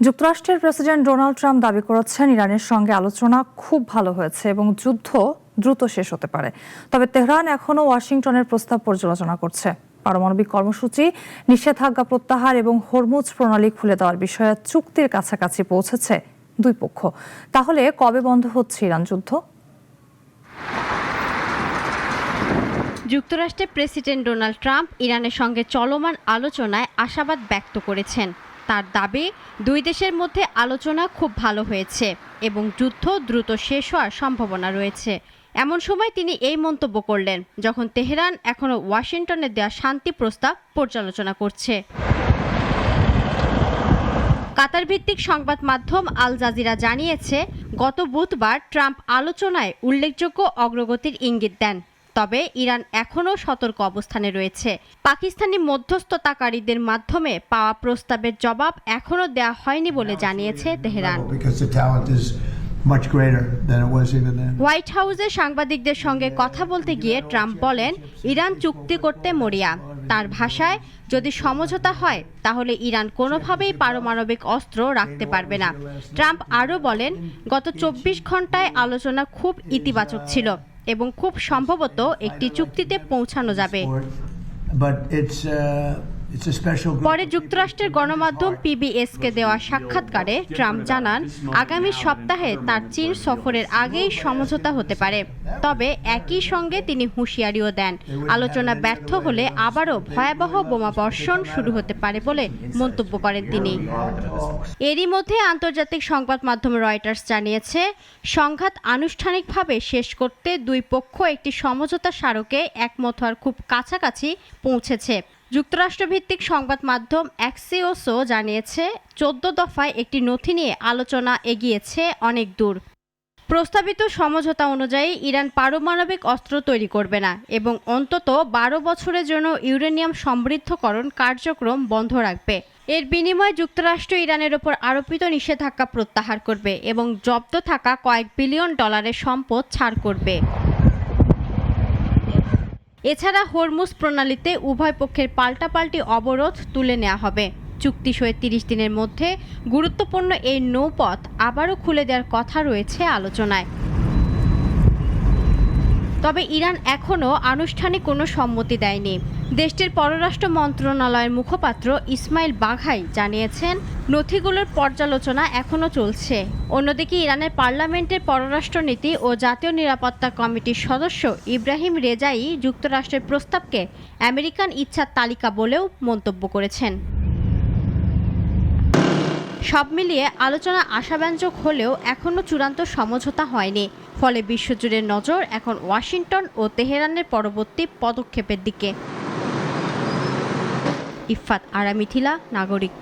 যুক্তরাষ্ট্রের president Donald Trump দাবি করেছেন ইরানের সঙ্গে আলোচনা খুব ভালো হয়েছে এবং যুদ্ধ দ্রুত শেষ হতে পারে। তবে তেহরান এখনও ওয়াশিংটনের প্রস্তাব পর্যালোচনা করছে। পারমাণবিক কর্মসূচি, নিষেধাজ্ঞা প্রত্যাহার এবং হরমুজ প্রণালী খুলে দেওয়ার বিষয়ে চুক্তির কাছাকাছি পৌঁছেছে দুই পক্ষ। তাহলে কবে বন্ধ হচ্ছে ইরান যুদ্ধ? যুক্তরাষ্ট্রের প্রেসিডেন্ট ডোনাল্ড ট্রাম্প ইরানের সঙ্গে চলমান আলোচনায় আশাবাদ ব্যক্ত করেছেন। তার দাবি, দুই দেশের মধ্যে আলোচনা খুব ভালো হয়েছে এবং যুদ্ধ দ্রুত শেষ হওয়ার সম্ভাবনা রয়েছে। এমন সময় তিনি এই মন্তব্য করলেন যখন তেহরান এখনও ওয়াশিংটনে দেওয়া শান্তি প্রস্তাব পর্যালোচনা করছে। কাতার ভিত্তিক সংবাদ মাধ্যম আল জাজিরা জানিয়েছে, গত বুধবার ট্রাম্প আলোচনায় উল্লেখযোগ্য অগ্রগতির ইঙ্গিত দেন। তবে ইরান এখনও সতর্ক অবস্থানে রয়েছে। পাকিস্তানি মধ্যস্থতাকারীদের মাধ্যমে পাওয়া প্রস্তাবের জবাব এখনও দেওয়া হয়নি বলে জানিয়েছে তেহরান। হোয়াইট হাউসে সাংবাদিকদের সঙ্গে কথা বলতে গিয়ে ট্রাম্প বলেন, ইরান চুক্তি করতে মরিয়া। তার ভাষায়, যদি সমঝোতা হয় তাহলে ইরান কোনোভাবেই পারমাণবিক অস্ত্র রাখতে পারবে না। ট্রাম্প আরও বলেন, গত 24 ঘন্টায় আলোচনা খুব ইতিবাচক ছিল এবং খুব সম্ভবত একটি চুক্তিতে পৌঁছানো যাবে। পরে যুক্তরাষ্ট্রের গণমাধ্যম পিবিএসকে দেওয়া সাক্ষাৎকারে ট্রাম্প জানান, আগামী সপ্তাহে তার চীন সফরের আগেই সমঝোতা হতে পারে। তবে একই সঙ্গে তিনি হুঁশিয়ারিও দেন, আলোচনা ব্যর্থ হলে আবারও ভয়াবহ বোমাবর্ষণ শুরু হতে পারে বলে মন্তব্য করেন তিনি। এরই মধ্যে আন্তর্জাতিক সংবাদ মাধ্যম রয়টার্স জানিয়েছে, সংঘাত আনুষ্ঠানিকভাবে শেষ করতে দুই পক্ষ একটি সমঝোতা স্মারকে একমত হওয়ার খুব কাছাকাছি পৌঁছেছে। যুক্তরাষ্ট্রভিত্তিক সংবাদ মাধ্যম অ্যাক্সিওসও জানিয়েছে, 14 দফায় একটি নথি নিয়ে আলোচনা এগিয়েছে অনেক দূর। প্রস্তাবিত সমঝোতা অনুযায়ী ইরান পারমাণবিক অস্ত্র তৈরি করবে না এবং অন্তত 12 বছরের জন্য ইউরেনিয়াম সমৃদ্ধকরণ কার্যক্রম বন্ধ রাখবে। এর বিনিময়ে যুক্তরাষ্ট্র ইরানের ওপর আরোপিত নিষেধাজ্ঞা প্রত্যাহার করবে এবং জব্দ থাকা কয়েক বিলিয়ন ডলারের সম্পদ ছাড় করবে। এছাড়া হরমুজ প্রণালীতে উভয় পক্ষের পাল্টাপাল্টি অবরোধ তুলে নেওয়া হবে। চুক্তি সয়ে 30 দিনের মধ্যে গুরুত্বপূর্ণ এই নৌপথ আবারও খুলে দেওয়ার কথা রয়েছে আলোচনায়। তবে ইরান এখনও আনুষ্ঠানিক কোনো সম্মতি দেয়নি। দেশটির পররাষ্ট্র মন্ত্রণালয়ের মুখপাত্র ইসমাইল বাঘাই জানিয়েছেন, নথিগুলোর পর্যালোচনা এখনও চলছে। অন্যদিকে ইরানের পার্লামেন্টের পররাষ্ট্রনীতি ও জাতীয় নিরাপত্তা কমিটির সদস্য ইব্রাহিম রেজাই যুক্তরাষ্ট্রের প্রস্তাবকে আমেরিকান ইচ্ছার তালিকা বলেও মন্তব্য করেছেন। সব মিলিয়ে আলোচনা আশাব্যঞ্জক হলেও এখনও চূড়ান্ত সমঝোতা হয়নি। ফলে বিশ্বজুড়ে নজর এখন ওয়াশিংটন ও তেহরানের পরবর্তী পদক্ষেপের দিকে। ইফফাত আরা মিথিলা, নাগরিক।